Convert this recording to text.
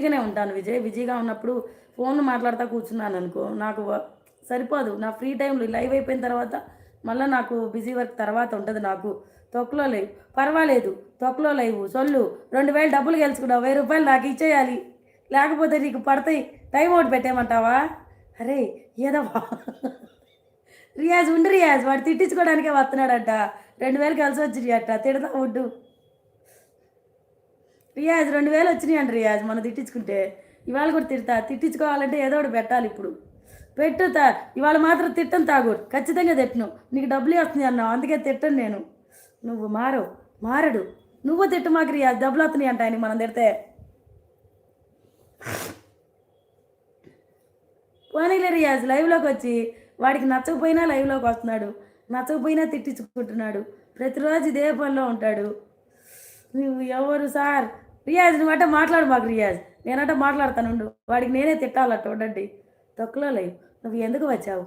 బిజీగానే ఉంటాను విజయ్. బిజీగా ఉన్నప్పుడు ఫోన్లు మాట్లాడుతూ కూర్చున్నాను అనుకో, నాకు సరిపోదు. నా ఫ్రీ టైంలో లైవ్ అయిపోయిన తర్వాత మళ్ళీ నాకు బిజీ వర్క్ తర్వాత ఉంటుంది నాకు. తొక్కలో లేవు పర్వాలేదు, తొక్కలో లేవు సొల్లు. 2000 డబ్బులు గెలుచుకున్నావు, 1000 రూపాయలు నాకు ఇచ్చేయాలి, లేకపోతే నీకు పడతాయి. టైం అవుట్ పెట్టేయమంటావా? అరే ఏదో రియాజ్ ఉండు రియాజ్, వాడు తిట్టించుకోవడానికే వస్తున్నాడంట. 2000 కలిసి వచ్చినాయి అట్ట, తిడతా ఉండు. రియాజ్ 2000 వచ్చినాయి అంట రియాజ్, మనం తిట్టించుకుంటే. ఇవాళ కూడా తిడతా, తిట్టించుకోవాలంటే ఏదో ఒకటి పెట్టాలి ఇప్పుడు. పెట్టుతా, ఇవాళ మాత్రం తిట్టను తాగూరు, ఖచ్చితంగా తిట్టను. నీకు డబ్బులు వస్తున్నాయి అన్నావు, అందుకే తిట్టను నేను. నువ్వు మారడు. నువ్వు తిట్టు మాకు రియాజ్, డబ్బులు వస్తున్నాయి అంట ఆయన మనం తిడితే. పోనీలే రియాజ్, లైవ్లోకి వచ్చి వాడికి నచ్చకపోయినా లైవ్లోకి వస్తున్నాడు, నచ్చకపోయినా తిట్టించుకుంటున్నాడు, ప్రతిరోజు ఇదే పనిలో ఉంటాడు. నువ్వు ఎవరు సార్? రియాజ్ నువ్వంట మాట్లాడు మాకు రియాజ్, నేనంట మాట్లాడతానుండు. వాడికి నేనే తిట్టాలట ఉండండి. తొక్కలో లేవు, నువ్వు ఎందుకు వచ్చావు?